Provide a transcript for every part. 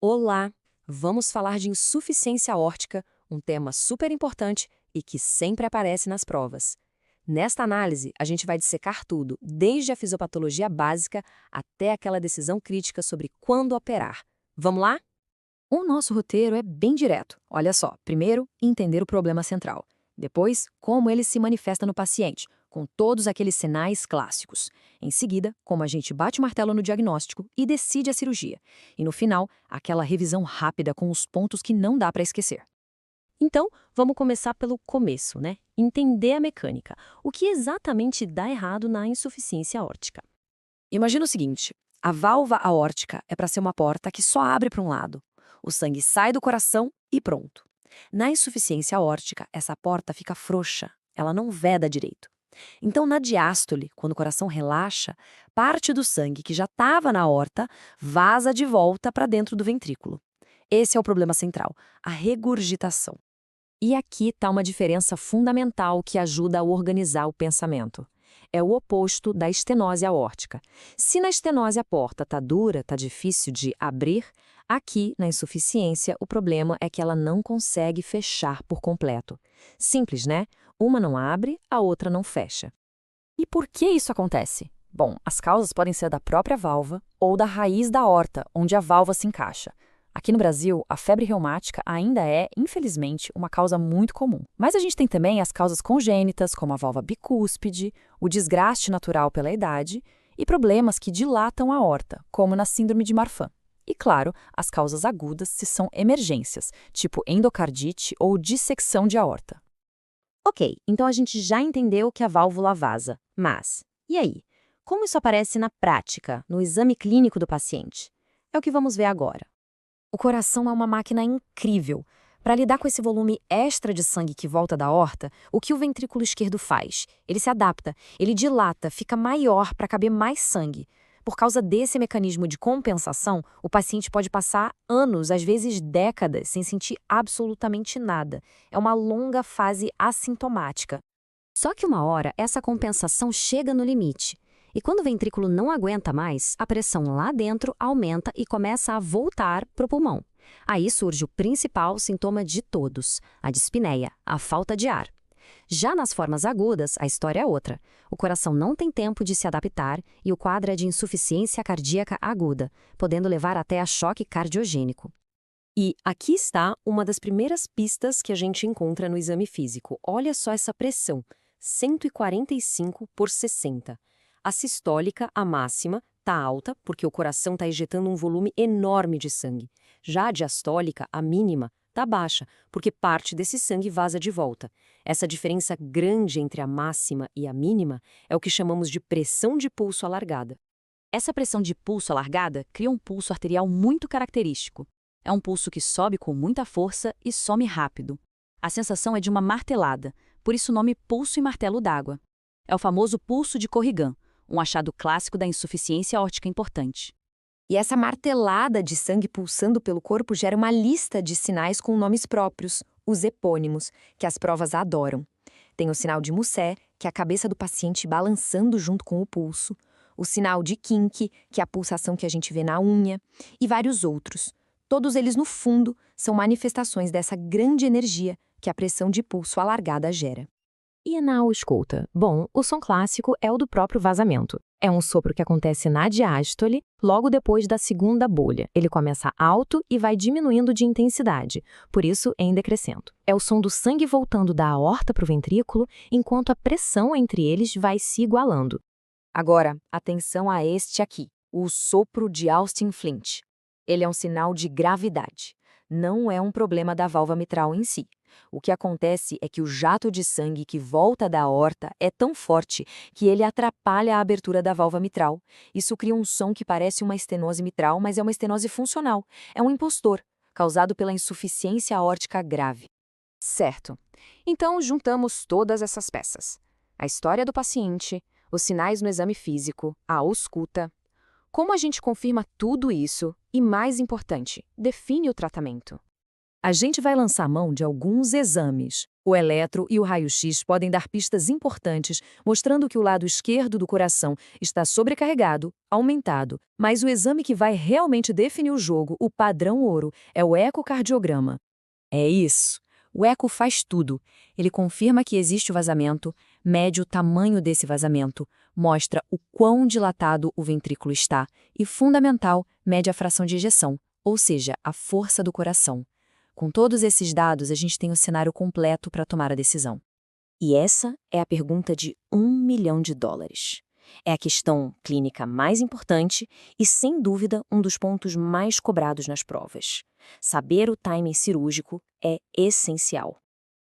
Olá! Vamos falar de insuficiência aórtica, um tema super importante e que sempre aparece nas provas. Nesta análise, a gente vai dissecar tudo, desde a fisiopatologia básica até aquela decisão crítica sobre quando operar. Vamos lá? O nosso roteiro é bem direto. Olha só, primeiro, entender o problema central. Depois, como ele se manifesta no paciente, com todos aqueles sinais clássicos. Em seguida, como a gente bate o martelo no diagnóstico e decide a cirurgia. E no final, aquela revisão rápida com os pontos que não dá para esquecer. Então, vamos começar pelo começo, né? Entender a mecânica. O que exatamente dá errado na insuficiência aórtica? Imagina o seguinte: a válvula aórtica é para ser uma porta que só abre para um lado. O sangue sai do coração e pronto. Na insuficiência aórtica, essa porta fica frouxa, ela não veda direito. Então, na diástole, quando o coração relaxa, parte do sangue que já estava na aorta vaza de volta para dentro do ventrículo. Esse é o problema central, a regurgitação. E aqui está uma diferença fundamental que ajuda a organizar o pensamento. É o oposto da estenose aórtica. Se na estenose a porta está dura, está difícil de abrir, aqui, na insuficiência, o problema é que ela não consegue fechar por completo. Simples, né? Uma não abre, a outra não fecha. E por que isso acontece? Bom, as causas podem ser da própria válvula ou da raiz da aorta, onde a válvula se encaixa. Aqui no Brasil, a febre reumática ainda é, infelizmente, uma causa muito comum. Mas a gente tem também as causas congênitas, como a válvula bicúspide, o desgaste natural pela idade e problemas que dilatam a aorta, como na síndrome de Marfan. E, claro, as causas agudas se são emergências, tipo endocardite ou dissecção de aorta. Ok, então a gente já entendeu que a válvula vaza. Mas, e aí? Como isso aparece na prática, no exame clínico do paciente? É o que vamos ver agora. O coração é uma máquina incrível. Para lidar com esse volume extra de sangue que volta da aorta, o que o ventrículo esquerdo faz? Ele se adapta, ele dilata, fica maior para caber mais sangue. Por causa desse mecanismo de compensação, o paciente pode passar anos, às vezes décadas, sem sentir absolutamente nada. É uma longa fase assintomática. Só que uma hora essa compensação chega no limite. E quando o ventrículo não aguenta mais, a pressão lá dentro aumenta e começa a voltar para o pulmão. Aí surge o principal sintoma de todos, a dispneia, a falta de ar. Já nas formas agudas, a história é outra. O coração não tem tempo de se adaptar e o quadro é de insuficiência cardíaca aguda, podendo levar até a choque cardiogênico. E aqui está uma das primeiras pistas que a gente encontra no exame físico. Olha só essa pressão, 145/60. A sistólica, a máxima, está alta porque o coração está ejetando um volume enorme de sangue. Já a diastólica, a mínima, está baixa porque parte desse sangue vaza de volta. Essa diferença grande entre a máxima e a mínima é o que chamamos de pressão de pulso alargada. Essa pressão de pulso alargada cria um pulso arterial muito característico. É um pulso que sobe com muita força e some rápido. A sensação é de uma martelada, por isso o nome pulso e martelo d'água. É o famoso pulso de Corrigan, um achado clássico da insuficiência aórtica importante. E essa martelada de sangue pulsando pelo corpo gera uma lista de sinais com nomes próprios, os epônimos, que as provas adoram. Tem o sinal de Mussé, que é a cabeça do paciente balançando junto com o pulso, o sinal de Kink, que é a pulsação que a gente vê na unha, e vários outros. Todos eles, no fundo, são manifestações dessa grande energia que a pressão de pulso alargada gera. E na ausculta? Bom, o som clássico é o do próprio vazamento. É um sopro que acontece na diástole, logo depois da segunda bolha. Ele começa alto e vai diminuindo de intensidade, por isso em decrescendo. É o som do sangue voltando da aorta para o ventrículo, enquanto a pressão entre eles vai se igualando. Agora, atenção a este aqui, o sopro de Austin Flint. Ele é um sinal de gravidade. Não é um problema da válvula mitral em si. O que acontece é que o jato de sangue que volta da aorta é tão forte que ele atrapalha a abertura da válvula mitral. Isso cria um som que parece uma estenose mitral, mas é uma estenose funcional. É um impostor, causado pela insuficiência aórtica grave. Certo. Então, juntamos todas essas peças. A história do paciente, os sinais no exame físico, a ausculta. Como a gente confirma tudo isso e, mais importante, define o tratamento? A gente vai lançar mão de alguns exames. O eletro e o raio-x podem dar pistas importantes, mostrando que o lado esquerdo do coração está sobrecarregado, aumentado. Mas o exame que vai realmente definir o jogo, o padrão ouro, é o ecocardiograma. É isso. O eco faz tudo. Ele confirma que existe o vazamento, mede o tamanho desse vazamento, mostra o quão dilatado o ventrículo está e, fundamental, mede a fração de ejeção, ou seja, a força do coração. Com todos esses dados, a gente tem o cenário completo para tomar a decisão. E essa é a pergunta de $1 milhão. É a questão clínica mais importante e, sem dúvida, um dos pontos mais cobrados nas provas. Saber o timing cirúrgico é essencial.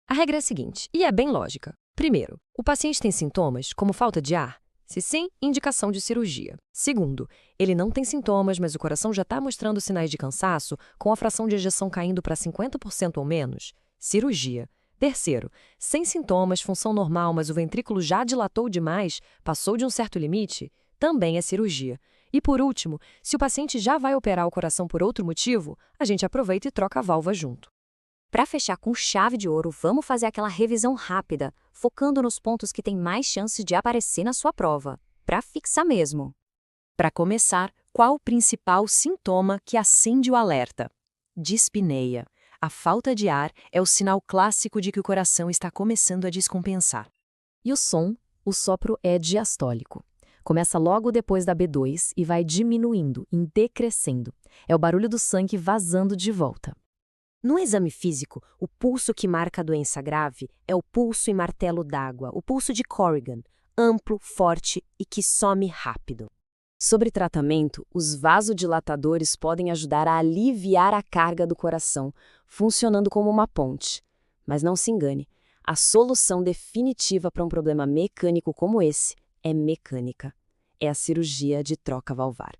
A regra é a seguinte, e é bem lógica. Primeiro, o paciente tem sintomas como falta de ar? Se sim, indicação de cirurgia. Segundo, ele não tem sintomas, mas o coração já está mostrando sinais de cansaço, com a fração de ejeção caindo para 50% ou menos? Cirurgia. Terceiro, sem sintomas, função normal, mas o ventrículo já dilatou demais, passou de um certo limite? Também é cirurgia. E por último, se o paciente já vai operar o coração por outro motivo, a gente aproveita e troca a válvula junto. Para fechar com chave de ouro, vamos fazer aquela revisão rápida, focando nos pontos que têm mais chances de aparecer na sua prova, para fixar mesmo. Para começar, qual o principal sintoma que acende o alerta? Dispneia. A falta de ar é o sinal clássico de que o coração está começando a descompensar. E o som? O sopro é diastólico. Começa logo depois da B2 e vai diminuindo, decrescendo. É o barulho do sangue vazando de volta. No exame físico, o pulso que marca a doença grave é o pulso em martelo d'água, o pulso de Corrigan, amplo, forte e que some rápido. Sobre tratamento, os vasodilatadores podem ajudar a aliviar a carga do coração, funcionando como uma ponte. Mas não se engane, a solução definitiva para um problema mecânico como esse é mecânica. É a cirurgia de troca valvar.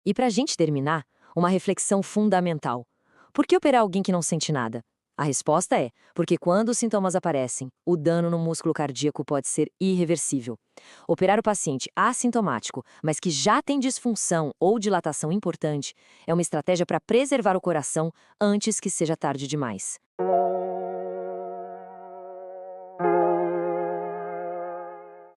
E para a gente terminar, uma reflexão fundamental. Por que operar alguém que não sente nada? A resposta é porque quando os sintomas aparecem, o dano no músculo cardíaco pode ser irreversível. Operar o paciente assintomático, mas que já tem disfunção ou dilatação importante, é uma estratégia para preservar o coração antes que seja tarde demais.